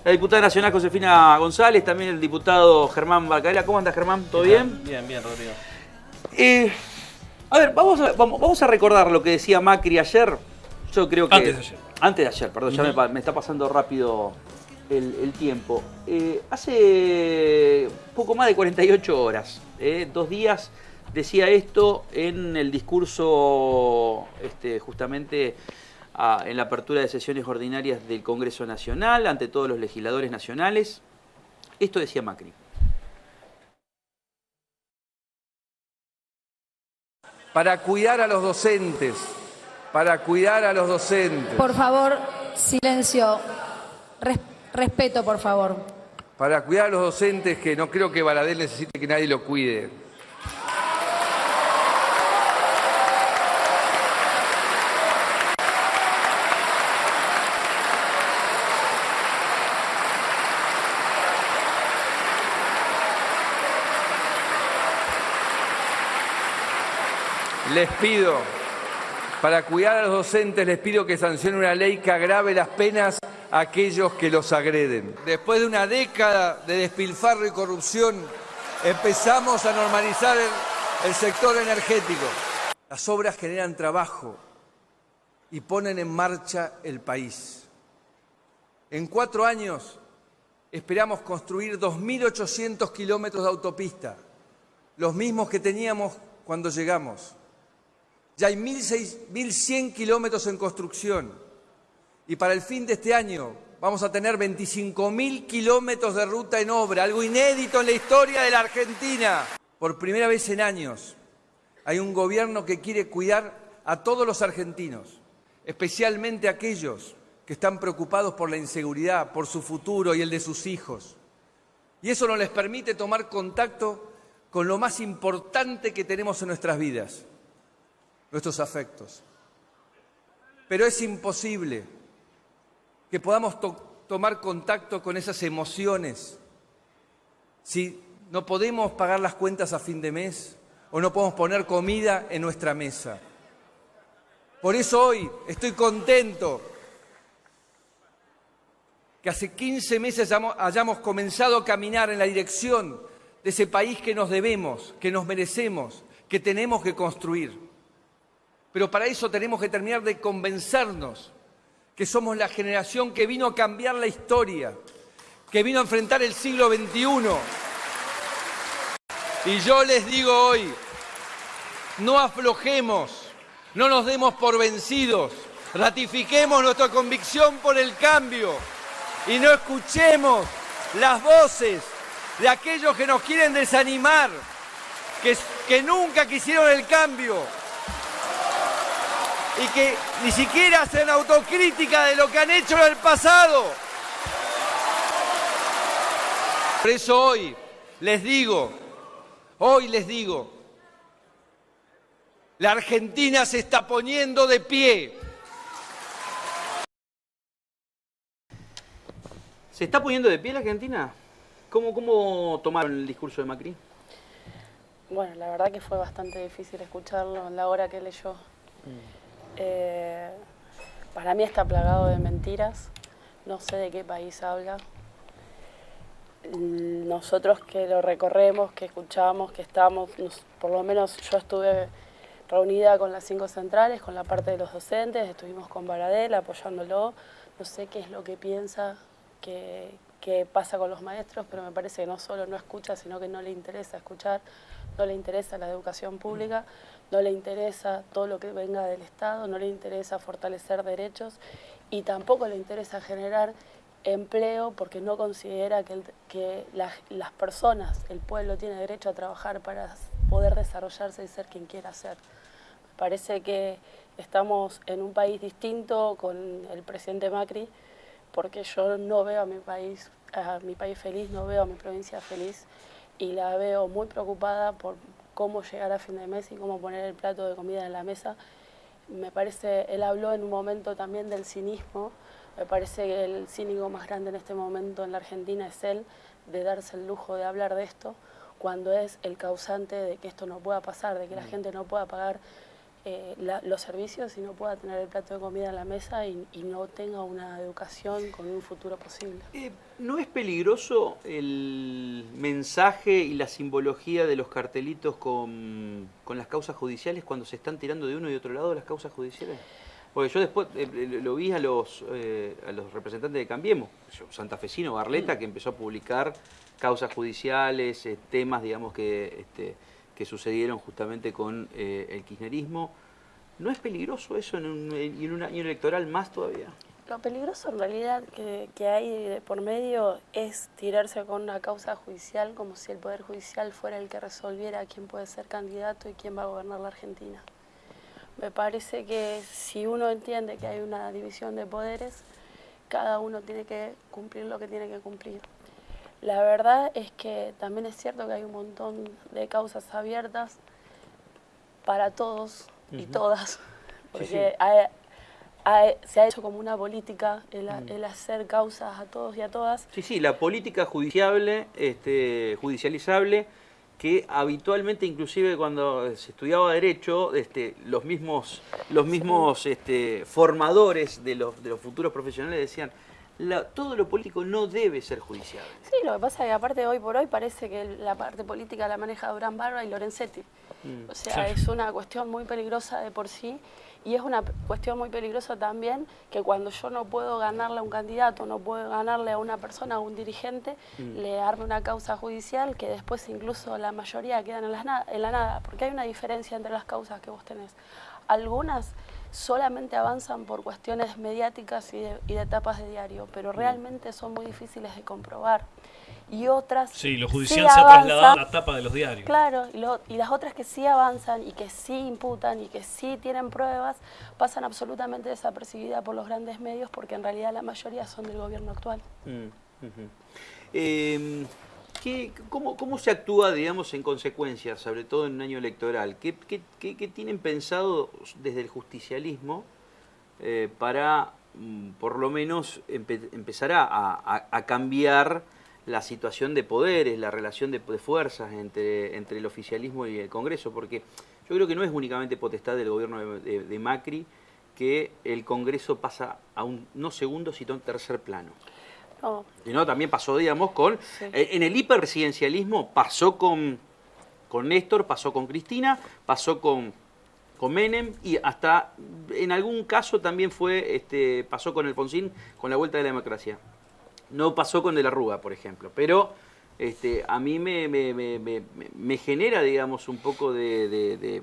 La diputada nacional Josefina González, también el diputado Germán Barcarena. ¿Cómo andas, Germán? ¿Todo bien? Bien, Rodrigo. A ver, vamos a recordar lo que decía Macri ayer. Yo creo que... Antes de ayer, perdón, ya me está pasando rápido el tiempo. Hace poco más de 48 horas, 2 días, decía esto en el discurso justamente en la apertura de sesiones ordinarias del Congreso Nacional, ante todos los legisladores nacionales. Esto decía Macri. Para cuidar a los docentes, Por favor, silencio. Respeto, por favor. Para cuidar a los docentes, que no creo que Baradel necesite que nadie lo cuide. Les pido, para cuidar a los docentes, les pido que sancionen una ley que agrave las penas a aquellos que los agreden. Después de una década de despilfarro y corrupción, empezamos a normalizar el sector energético. Las obras generan trabajo y ponen en marcha el país. En 4 años esperamos construir 2.800 kilómetros de autopista, los mismos que teníamos cuando llegamos. Ya hay 1.100 kilómetros en construcción y para el fin de este año vamos a tener 25.000 kilómetros de ruta en obra, algo inédito en la historia de la Argentina. Por primera vez en años hay un gobierno que quiere cuidar a todos los argentinos, especialmente a aquellos que están preocupados por la inseguridad, por su futuro y el de sus hijos. Y eso nos les permite tomar contacto con lo más importante que tenemos en nuestras vidas, nuestros afectos. Pero es imposible que podamos tomar contacto con esas emociones si no podemos pagar las cuentas a fin de mes o no podemos poner comida en nuestra mesa. Por eso hoy estoy contento que hace 15 meses hayamos comenzado a caminar en la dirección de ese país que nos debemos, que nos merecemos, que tenemos que construir. Pero para eso tenemos que terminar de convencernos que somos la generación que vino a cambiar la historia, que vino a enfrentar el siglo XXI. Y yo les digo hoy, no aflojemos, no nos demos por vencidos, ratifiquemos nuestra convicción por el cambio y no escuchemos las voces de aquellos que nos quieren desanimar, que nunca quisieron el cambio y que ni siquiera hacen autocrítica de lo que han hecho en el pasado. Por eso hoy les digo, la Argentina se está poniendo de pie. ¿Se está poniendo de pie la Argentina? ¿Cómo tomaron el discurso de Macri? Bueno, la verdad que fue bastante difícil escucharlo en la hora que leyó. Para mí está plagado de mentiras, no sé de qué país habla. Nosotros que lo recorremos, que escuchamos, que estamos, por lo menos yo estuve reunida con las 5 centrales, con la parte de los docentes, estuvimos con Baradel apoyándolo, no sé qué es lo que piensa, qué pasa con los maestros, pero me parece que no solo no escucha, sino que no le interesa escuchar, no le interesa la educación pública, no le interesa todo lo que venga del Estado, no le interesa fortalecer derechos y tampoco le interesa generar empleo porque no considera que las personas, el pueblo tiene derecho a trabajar para poder desarrollarse y ser quien quiera ser. Me parece que estamos en un país distinto con el presidente Macri porque yo no veo a mi país feliz, no veo a mi provincia feliz y la veo muy preocupada por cómo llegar a fin de mes y cómo poner el plato de comida en la mesa. Me parece, él habló en un momento también del cinismo, me parece que el cínico más grande en este momento en la Argentina es él, de darse el lujo de hablar de esto, cuando es el causante de que esto no pueda pasar, de que la gente no pueda pagar los servicios y no pueda tener el plato de comida en la mesa y no tenga una educación con un futuro posible. ¿No es peligroso el mensaje y la simbología de los cartelitos con las causas judiciales cuando se están tirando de uno y otro lado las causas judiciales? Porque yo después lo vi a los representantes de Cambiemos, santafesino Barleta, que empezó a publicar causas judiciales, temas, digamos, que sucedieron justamente con el kirchnerismo. ¿No es peligroso eso en un año electoral más todavía? Lo peligroso en realidad que hay de por medio es tirarse con una causa judicial como si el Poder Judicial fuera el que resolviera quién puede ser candidato y quién va a gobernar la Argentina. Me parece que si uno entiende que hay una división de poderes, cada uno tiene que cumplir lo que tiene que cumplir. La verdad es que también es cierto que hay un montón de causas abiertas para todos y todas, porque sí. se ha hecho como una política el hacer causas a todos y a todas. Sí, la política judicializable, que habitualmente, inclusive cuando se estudiaba Derecho, los mismos formadores de los futuros profesionales decían: todo lo político no debe ser judiciable. Sí, lo que pasa es que aparte hoy por hoy parece que la parte política la maneja Durán Barba y Lorenzetti. O sea, es una cuestión muy peligrosa de por sí. Y es una cuestión muy peligrosa también que cuando yo no puedo ganarle a un candidato, no puedo ganarle a una persona, a un dirigente, le arme una causa judicial que después incluso la mayoría quedan en la nada, porque hay una diferencia entre las causas que vos tenés. Algunas solamente avanzan por cuestiones mediáticas y de tapas de diario, pero realmente son muy difíciles de comprobar. Y otras sí, lo judicial se ha trasladado a la tapa de los diarios. Claro, y las otras que sí avanzan y que sí imputan y que sí tienen pruebas, pasan absolutamente desapercibidas por los grandes medios porque en realidad la mayoría son del gobierno actual. ¿Cómo se actúa, digamos, en consecuencia, sobre todo en un año electoral? ¿Qué tienen pensado desde el justicialismo para, por lo menos, empezar a cambiar la situación de poderes, la relación de fuerzas entre el oficialismo y el Congreso? Porque yo creo que no es únicamente potestad del gobierno de Macri que el Congreso pasa a un, no segundo, sino un tercer plano. No. Sino también pasó, digamos, en el hiperpresidencialismo pasó con Néstor, pasó con Cristina, pasó con Menem y hasta en algún caso también pasó con Alfonsín con la vuelta de la democracia. No pasó con De la Rúa, por ejemplo, pero a mí me genera, digamos, un poco de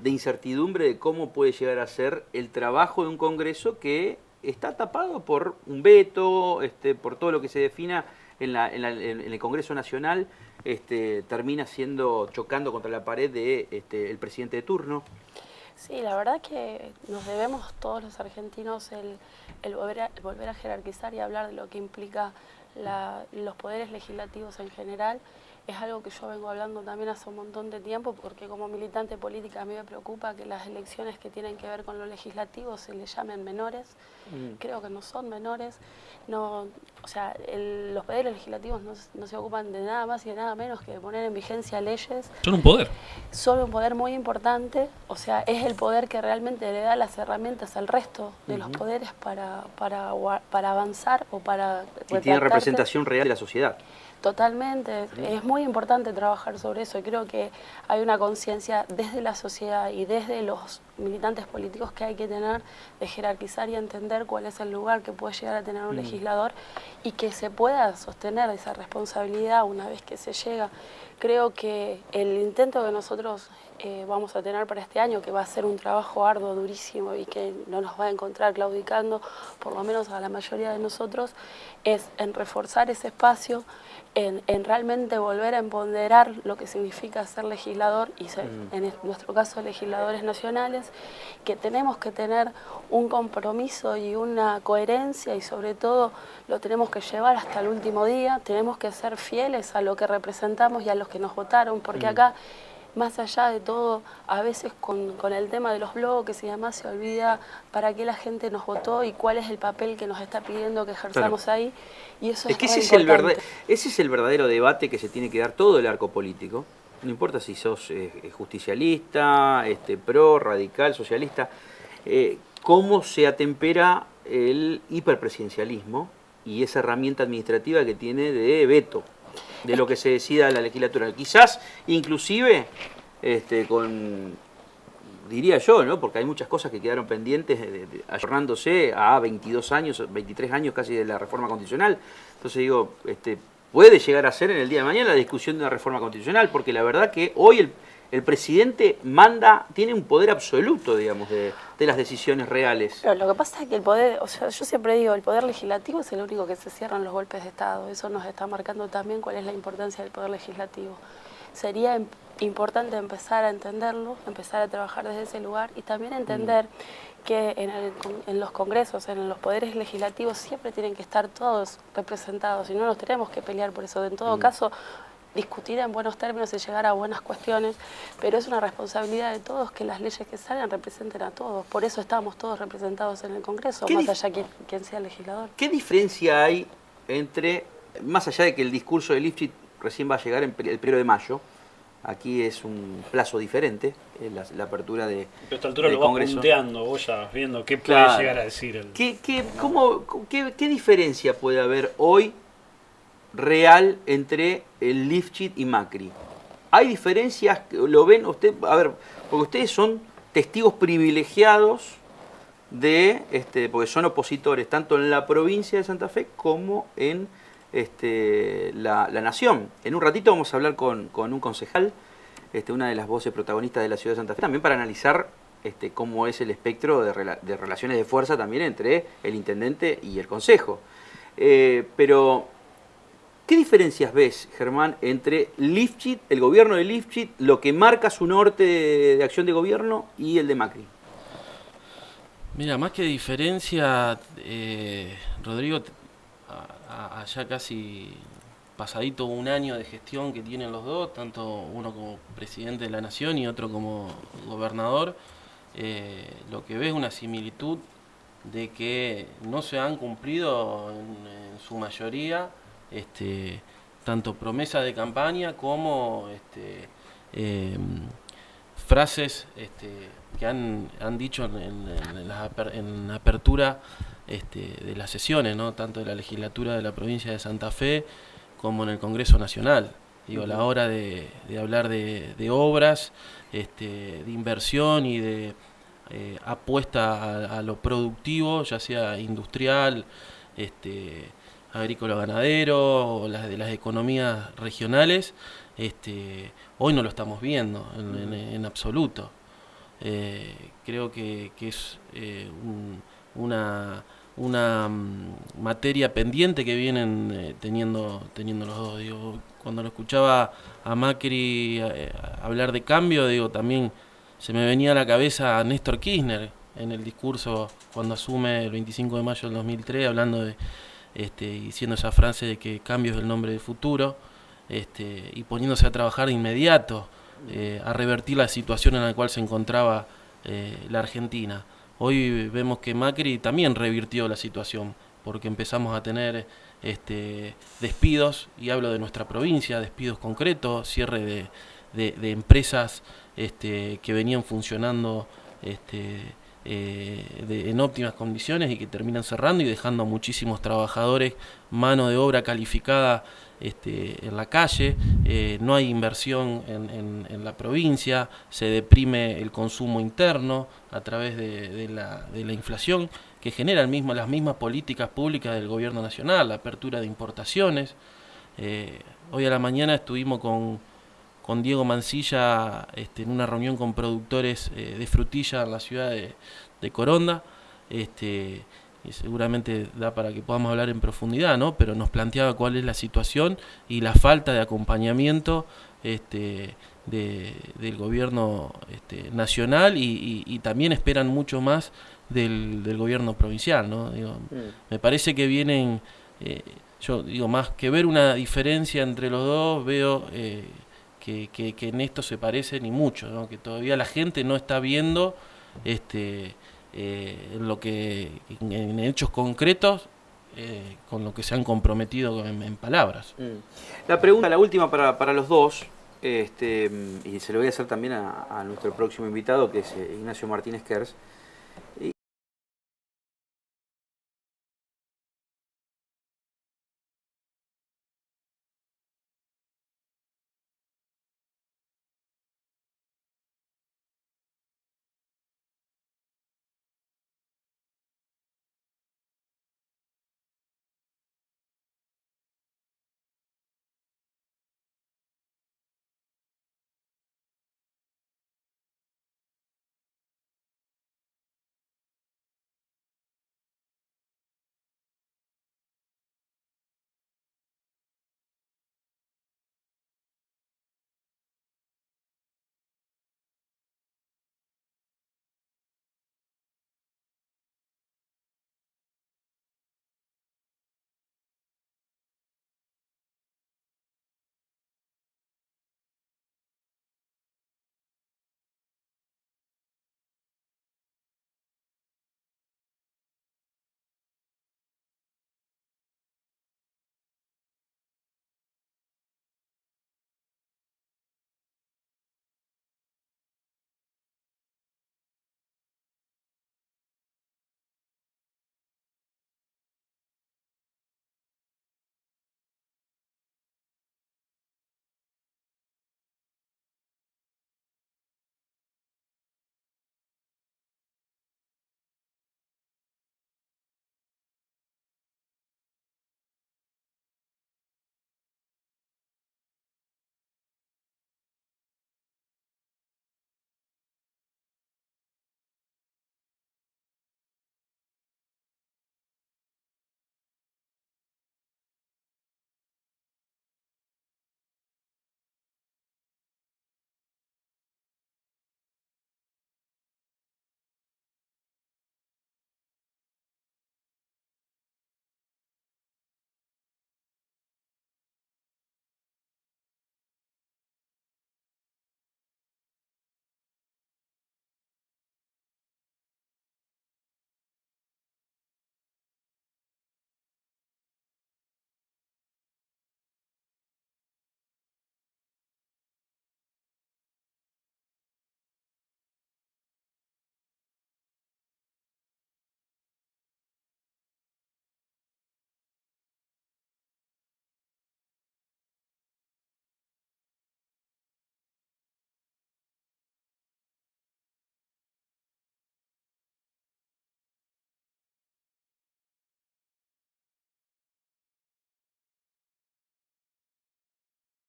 incertidumbre de cómo puede llegar a ser el trabajo de un Congreso que está tapado por un veto, por todo lo que se defina en el Congreso Nacional, termina chocando contra la pared el presidente de turno. Sí, la verdad que nos debemos todos los argentinos el volver a jerarquizar y hablar de lo que implica los poderes legislativos en general. Es algo que yo vengo hablando también hace un montón de tiempo porque como militante política a mí me preocupa que las elecciones que tienen que ver con lo legislativo se les llamen menores. Creo que no son menores. No, o sea, los poderes legislativos no se ocupan de nada más y de nada menos que de poner en vigencia leyes. Son un poder. Son un poder muy importante, o sea, es el poder que realmente le da las herramientas al resto de los poderes para avanzar o para... Y tiene representación real de la sociedad. Totalmente, es muy importante trabajar sobre eso y creo que hay una conciencia desde la sociedad y desde los militantes políticos que hay que tener de jerarquizar y entender cuál es el lugar que puede llegar a tener un legislador y que se pueda sostener esa responsabilidad una vez que se llega. Creo que el intento que nosotros vamos a tener para este año, que va a ser un trabajo arduo, durísimo y que no nos va a encontrar claudicando, por lo menos a la mayoría de nosotros, es en reforzar ese espacio, en realmente volver a empoderar lo que significa ser legislador y ser, en nuestro caso, legisladores nacionales, que tenemos que tener un compromiso y una coherencia y sobre todo lo tenemos que llevar hasta el último día, tenemos que ser fieles a lo que representamos y a los que nos votaron, porque acá, más allá de todo, a veces con el tema de los bloques y demás se olvida para qué la gente nos votó y cuál es el papel que nos está pidiendo que ejerzamos ahí. Y eso es que ese es el no importa si sos justicialista, pro, radical, socialista, cómo se atempera el hiperpresidencialismo y esa herramienta administrativa que tiene de veto de lo que se decida en la legislatura. Quizás, inclusive, diría yo, ¿no? Porque hay muchas cosas que quedaron pendientes, ayornándose a 22 años, 23 años casi de la reforma constitucional. Entonces digo, puede llegar a ser en el día de mañana la discusión de una reforma constitucional, porque la verdad que hoy el presidente tiene un poder absoluto, digamos, de las decisiones reales. Pero lo que pasa es que el poder, o sea, yo siempre digo, el poder legislativo es el único que se cierran los golpes de Estado. Eso nos está marcando también cuál es la importancia del poder legislativo. Sería importante empezar a entenderlo, empezar a trabajar desde ese lugar y también entender que en los congresos, en los poderes legislativos siempre tienen que estar todos representados y no nos tenemos que pelear por eso. En todo caso, discutir en buenos términos y llegar a buenas cuestiones, pero es una responsabilidad de todos que las leyes que salgan representen a todos. Por eso estamos todos representados en el Congreso, más allá de quién sea el legislador. ¿Qué diferencia hay entre, más allá de que el discurso de Lifshitz recién va a llegar el 1 de mayo, aquí es un plazo diferente, la apertura de a esta altura del lo vas Congreso. punteando, vos ya viendo qué Claro. puede llegar a decir. ¿Qué diferencia puede haber hoy real entre el Lifshitz y Macri? ¿Hay diferencias? ¿Lo ven usted? A ver, porque ustedes son testigos privilegiados porque son opositores tanto en la provincia de Santa Fe como en la Nación. En un ratito vamos a hablar con un concejal, una de las voces protagonistas de la ciudad de Santa Fe, también para analizar cómo es el espectro de relaciones de fuerza también entre el intendente y el consejo. Pero, ¿qué diferencias ves, Germán, entre Lifshitz, el gobierno de Lifshitz, lo que marca su norte de acción de gobierno, y el de Macri? Mira, más que diferencia, Rodrigo, allá casi pasadito un año de gestión que tienen los dos, tanto uno como presidente de la Nación y otro como gobernador, lo que ves es una similitud de que no se han cumplido en su mayoría tanto promesas de campaña como frases que han dicho en la apertura de las sesiones, ¿no? Tanto de la legislatura de la provincia de Santa Fe como en el Congreso Nacional. Digo, a la hora de hablar de obras, de inversión y de apuesta a lo productivo, ya sea industrial, agrícola ganadero o de las economías regionales, hoy no lo estamos viendo en absoluto. Creo que es una materia pendiente que vienen teniendo los dos. Digo, cuando lo escuchaba a Macri hablar de cambio, digo, también se me venía a la cabeza a Néstor Kirchner en el discurso cuando asume el 25 de mayo del 2003, hablando de diciendo esa frase de que cambio es el nombre del futuro, y poniéndose a trabajar de inmediato a revertir la situación en la cual se encontraba la Argentina. Hoy vemos que Macri también revirtió la situación, porque empezamos a tener despidos, y hablo de nuestra provincia, despidos concretos, cierre de empresas que venían funcionando en óptimas condiciones y que terminan cerrando y dejando a muchísimos trabajadores, mano de obra calificada en la calle. No hay inversión en la provincia, se deprime el consumo interno a través de la inflación que genera las mismas políticas públicas del gobierno nacional, la apertura de importaciones. Hoy a la mañana estuvimos con Diego Mancilla en una reunión con productores de frutilla en la ciudad de Coronda, y seguramente da para que podamos hablar en profundidad, ¿no? Pero nos planteaba cuál es la situación y la falta de acompañamiento del gobierno nacional, y también esperan mucho más del gobierno provincial, ¿no? Digo, me parece que vienen, yo digo, más que ver una diferencia entre los dos, veo que en esto se parecen y mucho, ¿no? Que todavía la gente no está viendo en hechos concretos con lo que se han comprometido en palabras. La pregunta, la última para los dos, y se lo voy a hacer también a nuestro próximo invitado, que es Ignacio Martínez Kers.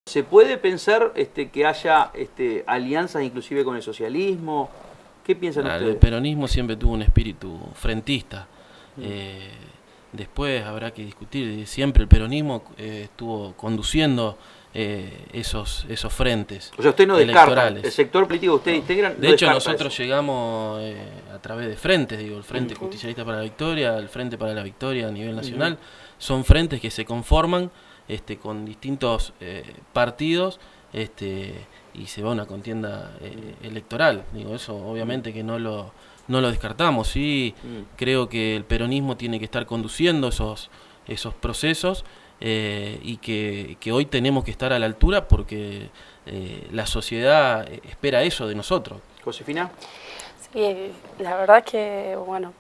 ¿Se puede pensar que haya alianzas inclusive con el socialismo? ¿Qué piensan ustedes? El peronismo siempre tuvo un espíritu frentista. Después habrá que discutir. Siempre el peronismo estuvo conduciendo esos frentes. O sea, usted no descarta el sector político que ustedes integran. De hecho, nosotros llegamos a través de frentes, el Frente Justicialista para la Victoria, el Frente para la Victoria a nivel nacional. Son frentes que se conforman con distintos partidos y se va a una contienda electoral. Eso obviamente que no lo descartamos. Sí, creo que el peronismo tiene que estar conduciendo esos procesos y que hoy tenemos que estar a la altura porque la sociedad espera eso de nosotros. ¿Josefina? Sí, la verdad que, bueno,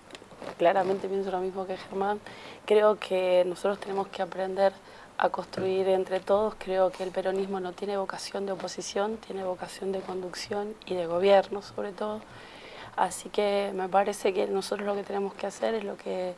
claramente pienso lo mismo que Germán. Creo que nosotros tenemos que aprender a construir entre todos. Creo que el peronismo no tiene vocación de oposición, tiene vocación de conducción y de gobierno sobre todo. Así que me parece que nosotros lo que tenemos que hacer es lo que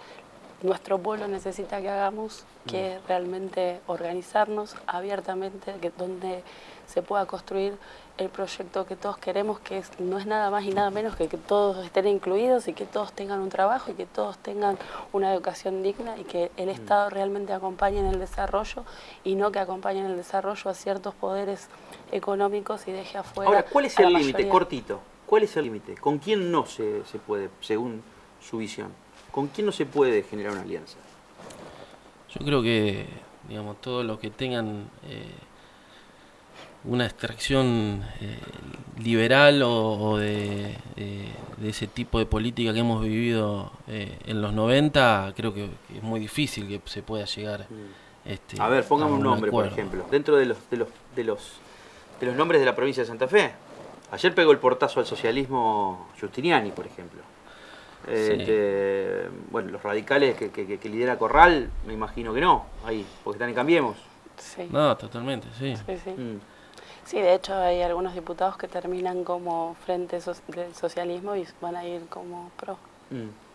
nuestro pueblo necesita que hagamos, que es realmente organizarnos abiertamente, donde se pueda construir el proyecto que todos queremos, que no es nada más y nada menos que todos estén incluidos y que todos tengan un trabajo y que todos tengan una educación digna y que el Estado realmente acompañe en el desarrollo y no que acompañe en el desarrollo a ciertos poderes económicos y deje afuera. Ahora, ¿cuál es el límite? Cortito. ¿Cuál es el límite? ¿Con quién no se puede, según su visión? ¿Con quién no se puede generar una alianza? Yo creo que, todos los que tengan una extracción liberal o de ese tipo de política que hemos vivido en los 90, creo que es muy difícil que se pueda llegar a ver, póngame un nombre, por ejemplo. Dentro de de los nombres de la provincia de Santa Fe. Ayer pegó el portazo al socialismo Giustiniani, por ejemplo. Bueno, los radicales que lidera Corral, me imagino que no, ahí, porque están en Cambiemos. Sí. No, totalmente, sí. Sí, sí. Mm. Sí, de hecho hay algunos diputados que terminan como frente del socialismo y van a ir como pro,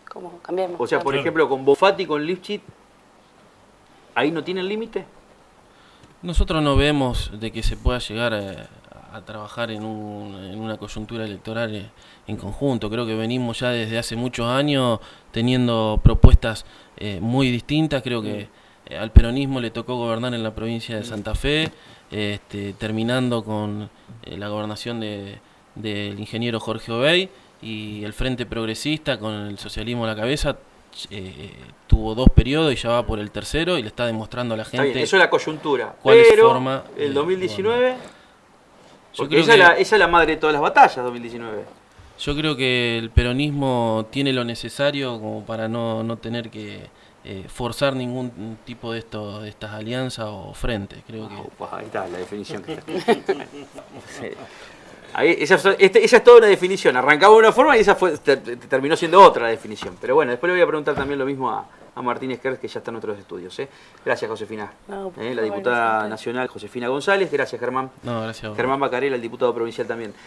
como Cambiemos. O sea, por ejemplo, con Bofatti, con Lifchit, ¿ahí no tienen límite? Nosotros no vemos de que se pueda llegar a trabajar en una coyuntura electoral en conjunto. Creo que venimos ya desde hace muchos años teniendo propuestas muy distintas. Creo que al peronismo le tocó gobernar en la provincia de Santa Fe, terminando con la gobernación del ingeniero Jorge Obey, y el Frente Progresista con el socialismo a la cabeza tuvo 2 periodos y ya va por el tercero y le está demostrando a la gente. Está bien, eso es la coyuntura. ¿Cuál es Pero forma el 2019, porque creo esa es la madre de todas las batallas, 2019. Yo creo que el peronismo tiene lo necesario como para no tener que forzar ningún tipo de estas alianzas o frentes. Creo que Ahí está la definición. Sí. Ahí, esa es toda una definición. Arrancaba de una forma y esa terminó siendo otra definición. Pero bueno, después le voy a preguntar también lo mismo a Martínez Kerr, que ya está en otros estudios. Gracias, Josefina. No, La diputada nacional Josefina González. Gracias, Germán. no, gracias a vos. Germán Bacarela, el diputado provincial también.